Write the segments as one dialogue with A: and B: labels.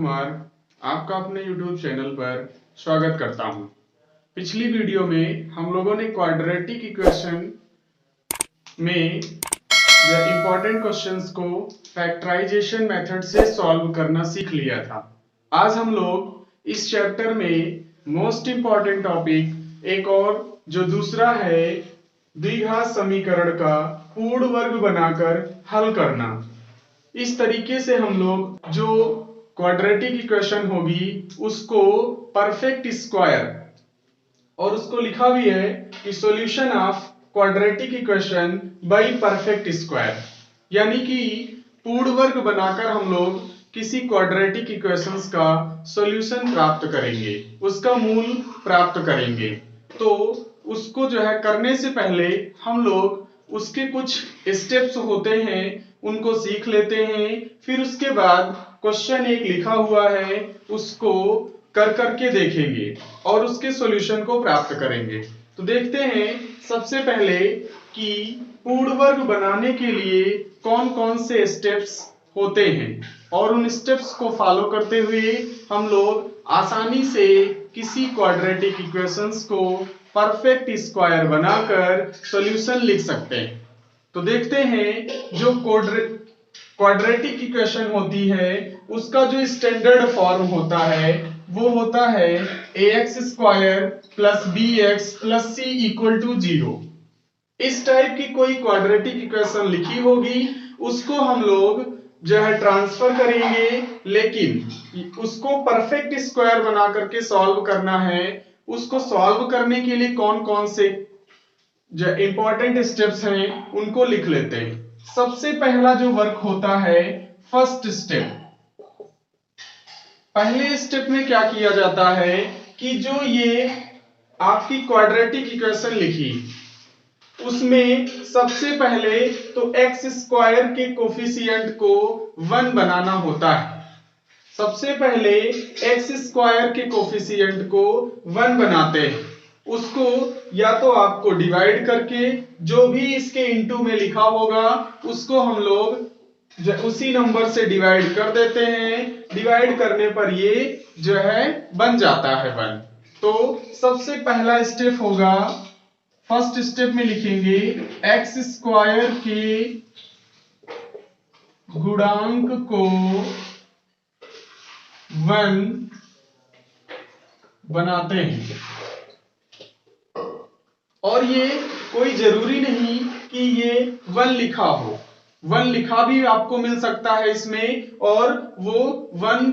A: कुमार आपका अपने YouTube channel पर स्वागत करता हूं। पिछली वीडियो में हम लोगों ने क्वाड्रेटिक इक्वेशन में इंपॉर्टेंट क्वेश्चंस को फैक्टराइजेशन मेथड से सॉल्व करना सीख लिया था। आज हम लोग इस चैप्टर में मोस्ट इंपॉर्टेंट टॉपिक एक और जो दूसरा है द्विघात समीकरण का पूर्ण वर्ग बनाकर हल करना। इस तरीके से हम लोग जो क्वाड्रेटिक इक्वेशन होगी उसको परफेक्ट स्क्वायर, और उसको लिखा भी है कि solution of quadratic equation by perfect square, यानी कि पूर्ण वर्ग बनाकर हम लोग किसी क्वाड्रेटिक इक्वेशंस का सॉल्यूशन प्राप्त करेंगे, उसका मूल प्राप्त करेंगे। तो उसको जो है करने से पहले हम लोग उसके कुछ स्टेप्स होते हैं उनको सीख लेते हैं, फिर उसके बाद क्वेश्चन एक लिखा हुआ है उसको कर करके देखेंगे और उसके सॉल्यूशन को प्राप्त करेंगे। तो देखते हैं सबसे पहले कि पूर्ण वर्ग बनाने के लिए कौन कौन से स्टेप्स होते हैं, और उन स्टेप्स को फॉलो करते हुए हम लोग आसानी से किसी क्वाड्रेटिक इक्वेशंस को परफेक्ट स्क्वायर बनाकर सॉल्यूशन लिख सकते हैं। तो देखते हैं जो क्वाड्रेटिक इक्वेशन होती है उसका जो स्टैंडर्ड फॉर्म होता है वो होता है ax square plus bx plus c equal to 0। इस टाइप की कोई क्वाड्रेटिक इक्वेशन लिखी होगी उसको हम लोग जो है ट्रांसफर करेंगे, लेकिन उसको परफेक्ट स्क्वायर बना करके सॉल्व करना है। उसको सॉल्व करने के लिए कौन कौन से जो इंपॉर्टेंट स्टेप्स हैं उनको लिख लेते हैं। सबसे पहला जो वर्क होता है फर्स्ट स्टेप। पहले स्टेप में क्या किया जाता है कि जो ये आपकी क्वाड्रेटिक इक्वेशन लिखी उसमें सबसे पहले तो एक्स स्क्वायर के कोफिशिएंट को 1 बनाना होता है। सबसे पहले एक्स स्क्वायर के कोफिशिएंट को 1 बनाते हैं। उसको या तो आपको डिवाइड करके जो भी इसके इनटू में लिखा होगा उसको हम लोग उसी नंबर से डिवाइड कर देते हैं। डिवाइड करने पर ये जो है बन जाता है 1। तो सबसे पहला स्टेप होगा, फर्स्ट स्टेप में लिखेंगे एक्स स्क्वायर के गुणांक को 1 बनाते हैं। और ये कोई जरूरी नहीं कि ये 1 लिखा हो, 1 लिखा भी आपको मिल सकता है इसमें, और वो 1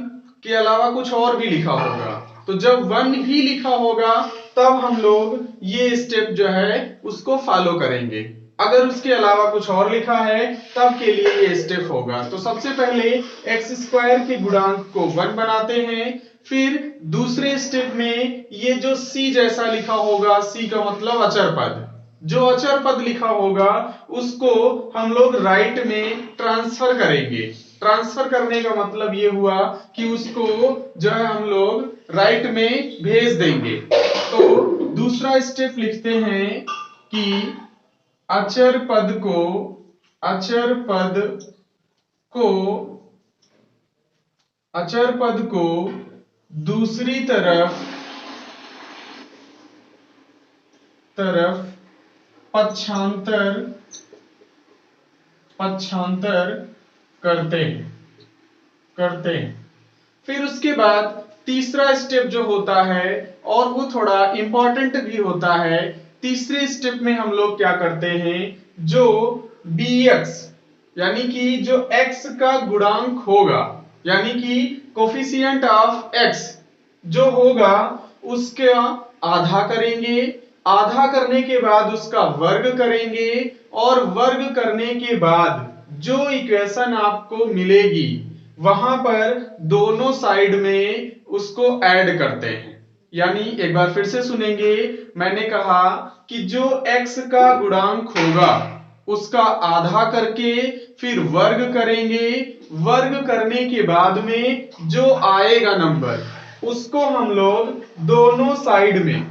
A: के अलावा कुछ और भी लिखा होगा। तो जब 1 ही लिखा होगा तब हम लोग ये स्टेप जो है उसको फॉलो करेंगे। अगर उसके अलावा कुछ और लिखा है तब के लिए ये स्टेप होगा। तो सबसे पहले एक्स स्क्वायर के गुणांक को 1 बनाते हैं। फिर दूसरे स्टेप में ये जो c जैसा लिखा होगा, c का मतलब अचर पद, जो अचर पद लिखा होगा उसको हम लोग राइट में ट्रांसफर करेंगे। ट्रांसफर करने का मतलब ये हुआ कि उसको जो है हम लोग राइट में भेज देंगे। तो दूसरा स्टेप लिखते हैं कि अचर पद को दूसरी तरफ पक्षांतर करते हैं। फिर उसके बाद तीसरा स्टेप जो होता है और वो थोड़ा इंपॉर्टेंट भी होता है। तीसरे स्टेप में हम लोग क्या करते हैं, जो bx यानी कि जो x का गुणांक होगा, यानी कि कोफिशिएंट ऑफ x जो होगा उसका आधा करेंगे। आधा करने के बाद उसका वर्ग करेंगे, और वर्ग करने के बाद जो इक्वेशन आपको मिलेगी वहां पर दोनों साइड में उसको ऐड करते हैं। यानी एक बार फिर से सुनेंगे, मैंने कहा कि जो x का गुणांक होगा उसका आधा करके फिर वर्ग करेंगे। वर्ग करने के बाद में जो आएगा नंबर उसको हम लोग दोनों साइड में,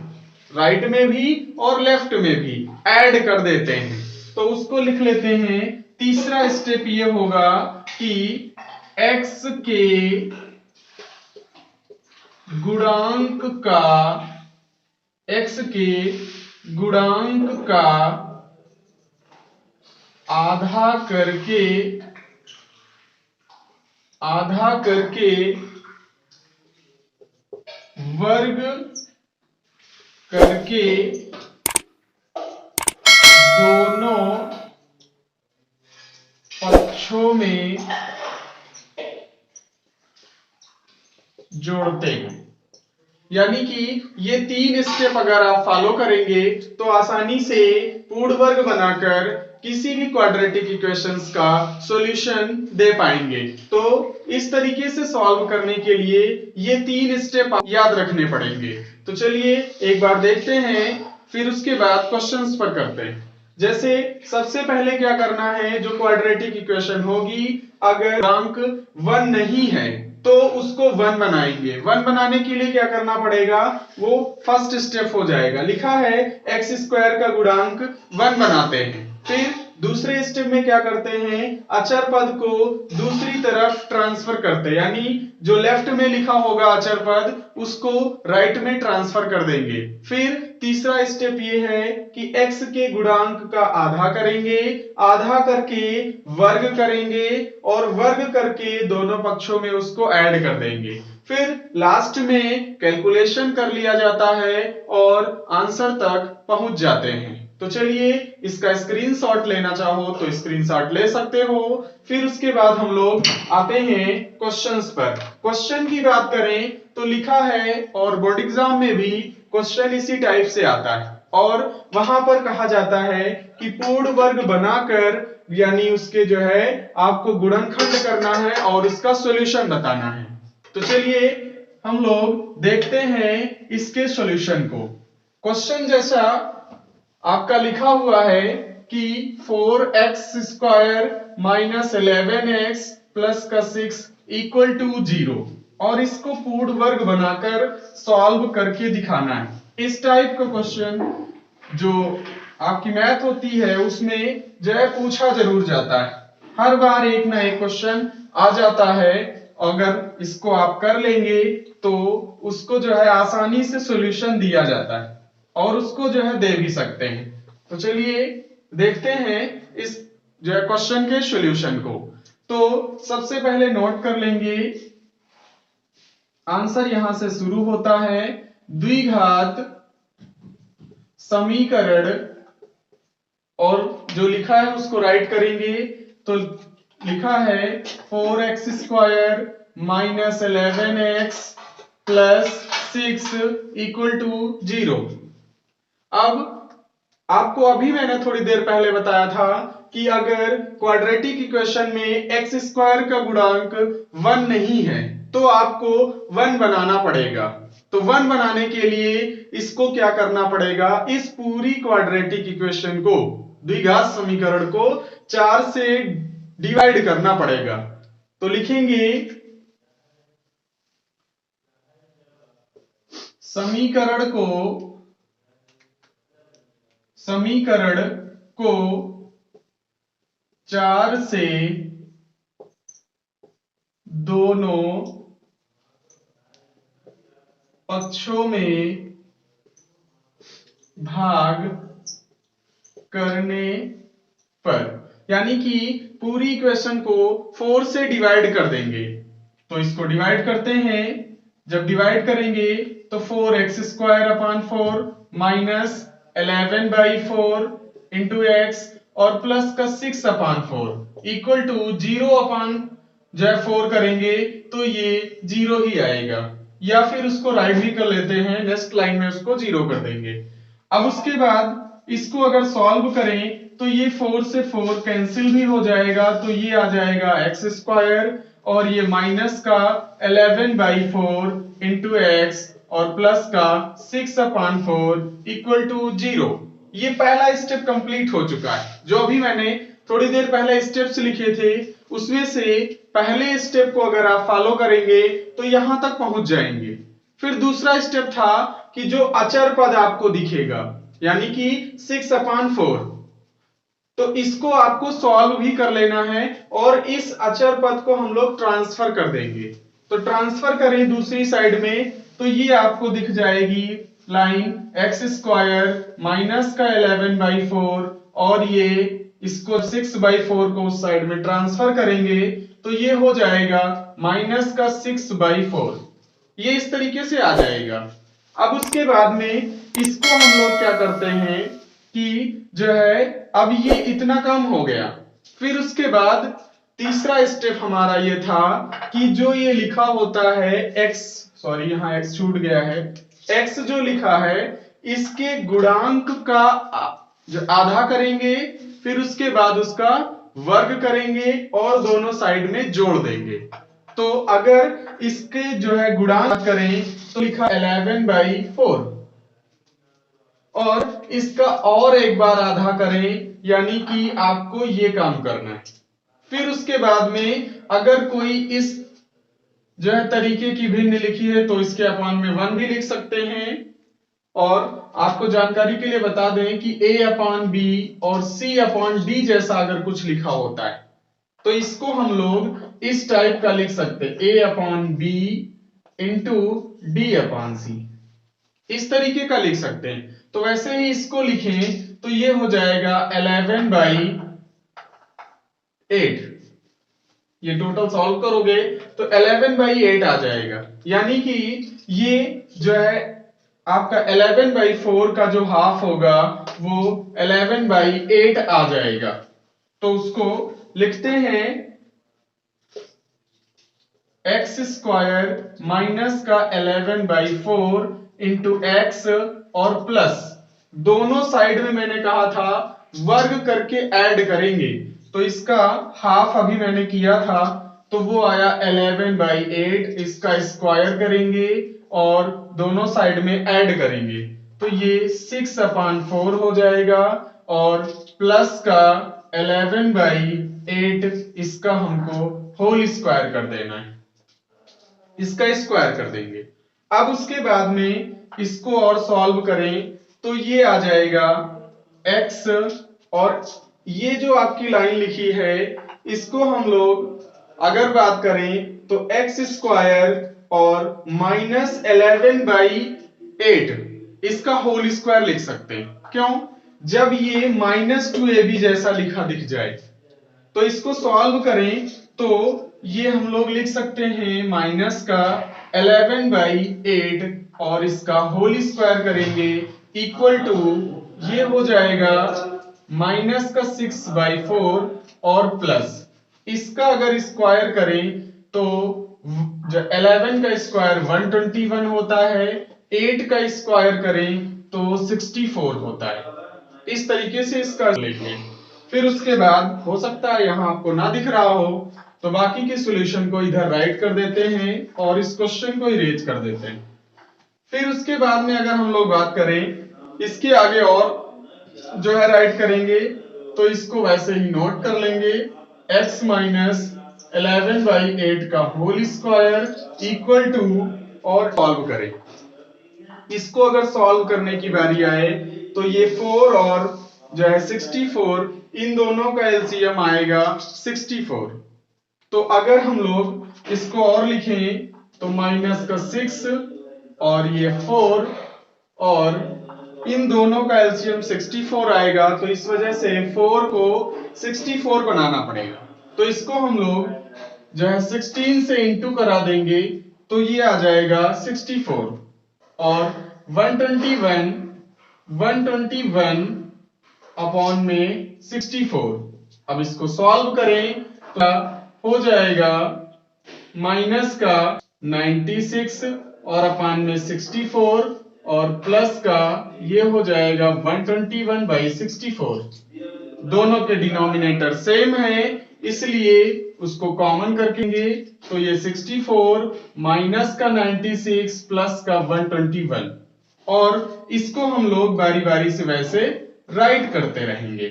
A: राइट में भी और लेफ्ट में भी ऐड कर देते हैं। तो उसको लिख लेते हैं। तीसरा स्टेप ये होगा कि x के गुणांक का x के गुणांक का आधा करके वर्ग करके दोनों पक्षों में जोड़ते हैं। यानी कि ये 3 स्टेप अगर आप फॉलो करेंगे तो आसानी से पूर्ण वर्ग बनाकर किसी भी क्वाड्रेटिक इक्वेशंस का सॉल्यूशन दे पाएंगे। तो इस तरीके से सॉल्व करने के लिए ये 3 स्टेप याद रखने पड़ेंगे। तो चलिए एक बार देखते हैं, फिर उसके बाद क्वेश्चंस पर करते हैं। जैसे सबसे पहले क्या करना है, जो क्वाड्रेटिक इक्वेशन होगी अगर गुणांक 1 नहीं है तो उसको 1 बनाएंगे। 1 बनाने के लिए क्या करना पड़ेगा, वो फर्स्ट स्टेप हो जाएगा। लिखा है एक्स स्क्वायर का गुणांक 1 बनाते हैं। फिर दूसरे स्टेप में क्या करते हैं, अचर पद को दूसरी तरफ ट्रांसफर करते हैं, यानी जो लेफ्ट में लिखा होगा अचर पद उसको राइट में ट्रांसफर कर देंगे। फिर तीसरा स्टेप ये है कि x के गुणांक का आधा करेंगे, आधा करके वर्ग करेंगे और वर्ग करके दोनों पक्षों में उसको ऐड कर देंगे। फिर लास्ट में कैलकुलेशन कर लिया जाता है और आंसर तक पहुंच जाते हैं। तो चलिए इसका स्क्रीनशॉट लेना चाहो तो स्क्रीनशॉट ले सकते हो। फिर उसके बाद हम लोग आते हैं क्वेश्चंस पर। क्वेश्चन की बात करें तो लिखा है और बोर्ड एग्जाम में भी क्वेश्चन इसी टाइप से आता है और वहां पर कहा जाता है कि पूर्ण वर्ग बनाकर यानी उसके जो है आपको गुणनखंड करना है और उसका सॉल्यूशन बताना है। तो चलिए हम लोग देखते हैं इसके सॉल्यूशन को। क्वेश्चन जैसा आपका लिखा हुआ है कि 4x² माइनस 11x प्लस का 6 इक्वल टू 0 और इसको पूर्ण वर्ग बनाकर सॉल्व करके दिखाना है। इस टाइप का क्वेश्चन जो आपकी मैथ होती है उसमें जो है पूछा जरूर जाता है। हर बार एक ना एक क्वेश्चन आ जाता है। अगर इसको आप कर लेंगे तो उसको जो है आसानी से सॉल्यूशन दिया जाता है और उसको जो है दे भी सकते हैं। तो चलिए देखते हैं इस जो है क्वेश्चन के सॉल्यूशन को। तो सबसे पहले नोट कर लेंगे, आंसर यहां से शुरू होता है द्विघात समीकरण और जो लिखा है उसको राइट करेंगे। तो लिखा है 4x² minus 11x plus 6 equal to 0। अब आपको अभी मैंने थोड़ी देर पहले बताया था कि अगर क्वाड्रेटिक इक्वेशन में x² का गुणांक 1 नहीं है तो आपको 1 बनाना पड़ेगा। तो 1 बनाने के लिए इसको क्या करना पड़ेगा, इस पूरी क्वाड्रेटिक इक्वेशन को द्विघात समीकरण को 4 से डिवाइड करना पड़ेगा। तो लिखेंगे समीकरण को 4 से दोनों पक्षों में भाग करने पर, यानी कि पूरी इक्वेशन को 4 से डिवाइड कर देंगे। तो इसको डिवाइड करते हैं। जब डिवाइड करेंगे तो 4x² upon 4 minus 11/4 into x और प्लस का 6 अपॉन 4 इक्वल टू 0 अपॉन जो है 4 करेंगे तो ये 0 ही आएगा, या फिर उसको राइट भी कर लेते हैं, नेक्स्ट लाइन में उसको 0 कर देंगे। अब उसके बाद इसको अगर सॉल्व करें तो ये 4 से 4 कैंसिल भी हो जाएगा, तो ये आ जाएगा x² और ये माइनस का 11/4 इंटू x और प्लस का 6 अपॉन 4 इक्वल टू 0। ये पहला स्टेप कंप्लीट हो चुका है। जो अभी मैंने थोड़ी देर पहले स्टेप्स लिखे थे उसमें से पहले स्टेप को अगर आप फॉलो करेंगे तो यहां तक पहुंच जाएंगे। फिर दूसरा स्टेप था कि जो अचर पद आपको दिखेगा यानी कि 6 अपॉन 4, तो इसको आपको सॉल्व भी कर लेना है और इस अचर पद को हम लोग ट्रांसफर कर देंगे। तो ट्रांसफर करें दूसरी साइड में तो ये आपको दिख जाएगी लाइन एक्स स्क्वायर माइनस का 11/4 और ये इसको 6/4 को उस साइड में ट्रांसफर करेंगे तो ये हो जाएगा माइनस का 6/4। ये इस तरीके से आ जाएगा। अब उसके बाद में इसको हम लोग क्या करते हैं कि जो है अब ये इतना काम हो गया। फिर उसके बाद तीसरा स्टेप हमारा ये था कि जो ये लिखा होता है x, सॉरी यहाँ x छूट गया है, x जो लिखा है इसके गुणांक का जो आधा करेंगे, फिर उसके बाद उसका वर्ग करेंगे और दोनों साइड में जोड़ देंगे। तो अगर इसके जो है गुणांक करें तो लिखा 11/4 और इसका और एक बार आधा करें, यानी कि आपको ये काम करना है। फिर उसके बाद में अगर कोई इस जो है तरीके की भिन्न लिखी है तो इसके अपॉन में 1 भी लिख सकते हैं। और आपको जानकारी के लिए बता दें कि a/b और c/d जैसा अगर कुछ लिखा होता है तो इसको हम लोग इस टाइप का लिख सकते हैं a/b इंटू d/c, इस तरीके का लिख सकते हैं। तो वैसे ही इसको लिखें तो ये हो जाएगा 11/8। ये टोटल सॉल्व करोगे तो 11/8 आ जाएगा, यानी कि ये जो है आपका 11/4 का जो हाफ होगा वो 11/8 आ जाएगा। तो उसको लिखते हैं एक्स स्क्वायर माइनस का 11/4 इंटू एक्स और प्लस दोनों साइड में मैंने कहा था वर्ग करके ऐड करेंगे, तो इसका हाफ अभी मैंने किया था तो वो आया 11/8, इसका स्क्वायर करेंगे और दोनों साइड में ऐड करेंगे तो ये 6/4 हो जाएगा और प्लस का 11/8 इसका हमको होल स्क्वायर कर देना है, इसका स्क्वायर कर देंगे। अब उसके बाद में इसको और सॉल्व करें तो ये आ जाएगा x, और ये जो आपकी लाइन लिखी है इसको हम लोग अगर बात करें तो x स्क्वायर और माइनस 11/8 इसका होल स्क्वायर लिख सकते हैं। क्यों? जब ये -2ab जैसा लिखा दिख जाए तो इसको सॉल्व करें तो ये हम लोग लिख सकते हैं माइनस का 11/8 और इसका होल स्क्वायर करेंगे इक्वल टू ये हो जाएगा माइनस का 6/4 और प्लस इसका अगर स्क्वायर करें तो 11 का स्क्वायर 121 होता है, 8 का स्क्वायर करें तो 64 होता है। इस तरीके से इसका लेंगे। फिर उसके बाद हो सकता है यहां आपको ना दिख रहा हो तो बाकी के सॉल्यूशन को इधर राइट कर देते हैं और इस क्वेश्चन को इरेज कर देते हैं। फिर उसके बाद में अगर हम लोग बात करें इसके आगे और जो है राइट करेंगे तो इसको वैसे ही नोट कर लेंगे x माइनस 11/8 का होल स्क्वायर इक्वल टू, और सॉल्व करें। इसको अगर सॉल्व करने की बारी आए तो ये 4 और जो है 64, इन दोनों का एलसीएम आएगा 64। तो अगर हम लोग इसको और लिखें तो माइनस का 6 और ये 4 और इन दोनों का एलसीएम 64 आएगा, तो इस वजह से 4 को 64 बनाना पड़ेगा। तो इसको हम लोग जो है 16 से इंटू करा देंगे तो ये आ जाएगा 64 और 121 अपॉन में 64। अब इसको सॉल्व करें तो हो जाएगा माइनस का 96 और अपॉन में 64 और प्लस का ये हो जाएगा 121/64। दोनों के डिनोमिनेटर सेम है इसलिए उसको कॉमन करकेंगे तो ये 64 माइनस का 96 प्लस का 121, और इसको हम लोग बारी बारी से वैसे राइट करते रहेंगे।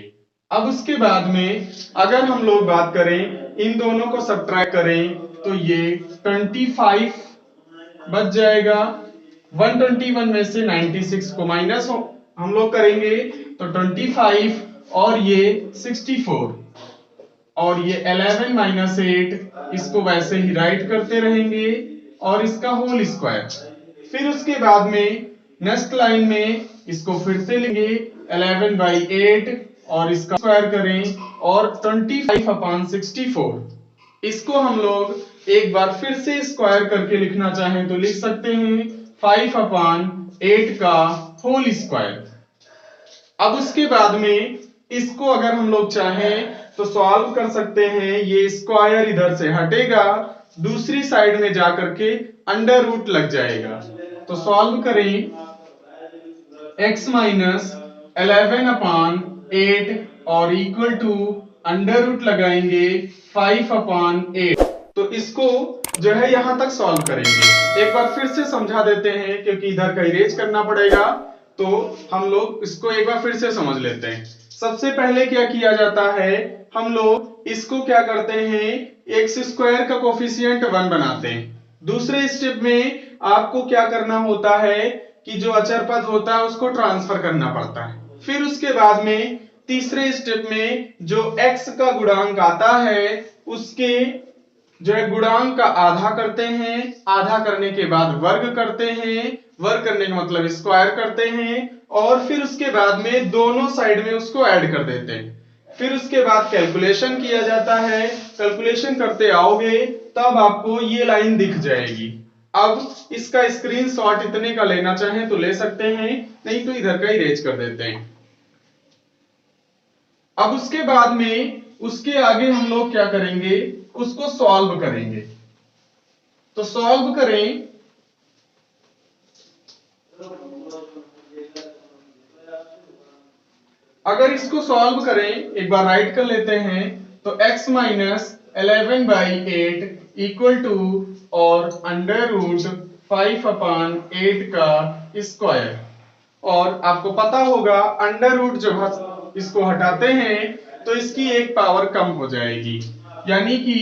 A: अब उसके बाद में अगर हम लोग बात करें इन दोनों को सब्ट्रैक्ट करें तो ये 25 बच जाएगा। 121 में से 96 को माइनस हम लोग करेंगे तो 25 और ये 64 और ये 11 - 8 इसको वैसे ही राइट करते रहेंगे और इसका होल स्क्वायर। फिर उसके बाद में नेक्स्ट लाइन में इसको फिर से लेंगे 11/8 और इसका स्क्वायर करें और 25/64। इसको हम लोग एक बार फिर से स्क्वायर करके लिखना चाहें तो लिख सकते हैं 5/8 का होल स्क्वायर। अब उसके बाद में इसको अगर हम लोग चाहें तो सॉल्व कर सकते हैं। ये स्क्वायर इधर से हटेगा, दूसरी साइड में जाकर के अंडर रूट लग जाएगा। तो सॉल्व करें x माइनस 11/8 और इक्वल टू अंडर रूट लगाएंगे 5/8। तो इसको जो है यहां तक सॉल्व करेंगे। एक बार फिर से समझा देते हैं क्योंकि इधर का इरेज करना पड़ेगा, तो हम लोग इसको एक बार फिर से समझ लेते हैं। सबसे पहले क्या किया जाता है, हम लोग इसको क्या करते हैं, एक्स स्क्वायर का कोफिशिएंट 1 बनाते हैं। दूसरे स्टेप में आपको क्या करना होता है कि जो अचर पद होता है उसको ट्रांसफर करना पड़ता है। फिर उसके बाद में तीसरे स्टेप में जो x का गुणांक आता है उसके जो है गुणांक का आधा करते हैं, आधा करने के बाद वर्ग करते हैं, वर्ग करने का मतलब स्क्वायर करते हैं और फिर उसके बाद में दोनों साइड में उसको ऐड कर देते हैं। फिर उसके बाद कैलकुलेशन किया जाता है। कैलकुलेशन करते आओगे तब आपको ये लाइन दिख जाएगी। अब इसका स्क्रीनशॉट इतने का लेना चाहें तो ले सकते हैं, नहीं तो इधर का इरेज कर देते हैं। अब उसके बाद में उसके आगे हम लोग क्या करेंगे, उसको सॉल्व करेंगे। तो सॉल्व करें अगर इसको सॉल्व करें, एक बार राइट कर लेते हैं, तो x माइनस 11/8 इक्वल टू और अंडर रूट 5/8 का स्क्वायर। और आपको पता होगा अंडर रूट जब इसको हटाते हैं तो इसकी एक पावर कम हो जाएगी, यानी कि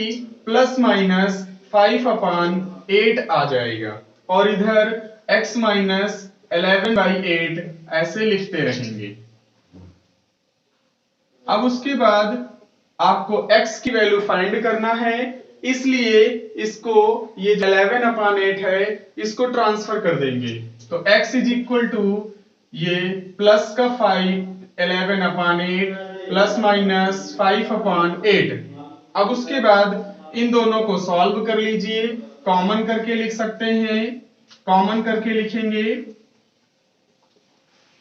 A: प्लस माइनस 5/8 आ जाएगा और इधर x माइनस 11/8 ऐसे लिखते रहेंगे। अब उसके बाद आपको x की वैल्यू फाइंड करना है, इसलिए इसको ये 11/8 है इसको ट्रांसफर कर देंगे। तो x इज इक्वल टू ये प्लस का 5 11/8 प्लस माइनस 5/8। अब उसके बाद इन दोनों को सॉल्व कर लीजिए, कॉमन करके लिख सकते हैं। कॉमन करके लिखेंगे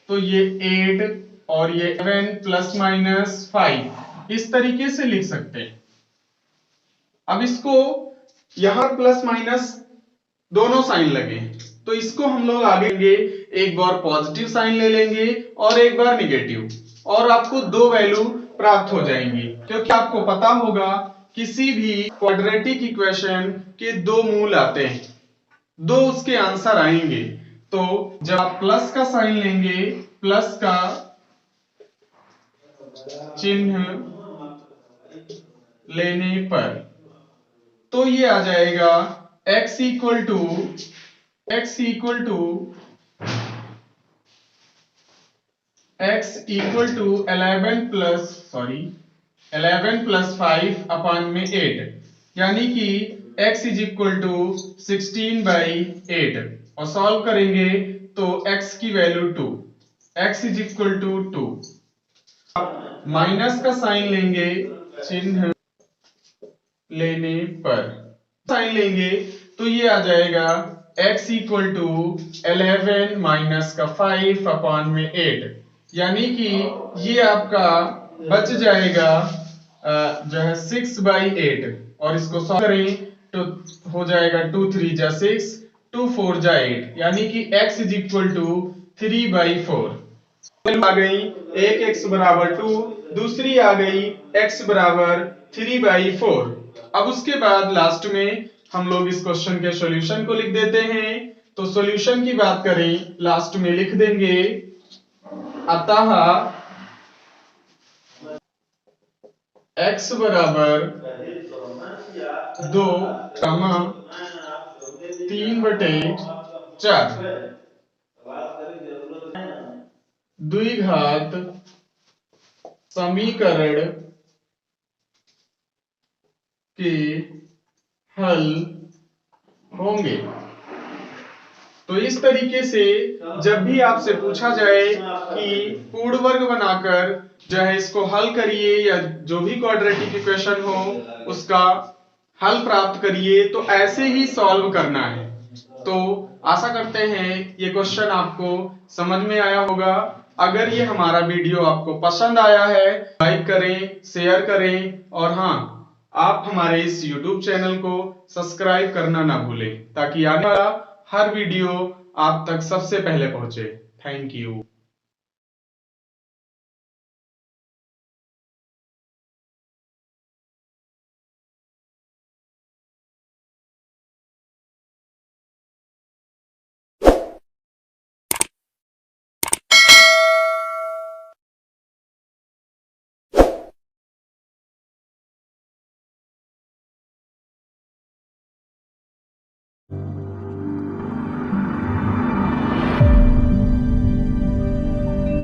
A: तो ये 8 और ये 11 प्लस माइनस 5 इस तरीके से लिख सकते हैं। अब इसको यहां प्लस माइनस दोनों साइन लगे तो इसको हम लोग आगे लेंगे, एक बार पॉजिटिव साइन ले लेंगे और एक बार निगेटिव, और आपको दो वैल्यू प्राप्त हो जाएंगी। क्योंकि आपको पता होगा किसी भी क्वाड्रेटिक इक्वेशन के दो मूल आते हैं, दो उसके आंसर आएंगे। तो जब आप प्लस का साइन लेंगे, प्लस का चिन्ह लेने पर तो ये आ जाएगा x इक्वल टू 11 प्लस 5/8, यानी कि x इज इक्वल टू 16/8 और सॉल्व करेंगे तो x की value 2, x is equal to 2। Minus का साइन लेंगे चिन्ह लेने पर, साइन लेंगे तो ये आ जाएगा x इक्वल टू 11 माइनस का 5/8, यानी कि ये आपका बच जाएगा जो है 6/8 और इसको सॉल्व करें तो हो जाएगा 2 3 जा 6 2 4 जा 8, यानी कि x इज इक्वल टू 3/4 आ गई। एक x बराबर 2, दूसरी आ गई x बराबर 3/4। अब उसके बाद लास्ट में हम लोग इस क्वेश्चन के सॉल्यूशन को लिख देते हैं। तो सॉल्यूशन की बात करें, लास्ट में लिख देंगे अतः x बराबर 2, 3/4 द्विघात समीकरण के हल होंगे। तो इस तरीके से जब भी आपसे पूछा जाए कि पूर्ण वर्ग बनाकर जो है इसको हल करिए या जो भी क्वाड्रेटिक इक्वेशन हो उसका हल प्राप्त करिए, तो ऐसे ही सॉल्व करना है। तो आशा करते हैं ये क्वेश्चन आपको समझ में आया होगा। अगर ये हमारा वीडियो आपको पसंद आया है, लाइक करें, शेयर करें और हाँ, आप हमारे इस YouTube चैनल को सब्सक्राइब करना ना भूलें ताकि आने वाला हर वीडियो आप तक सबसे पहले पहुंचे। Thank you.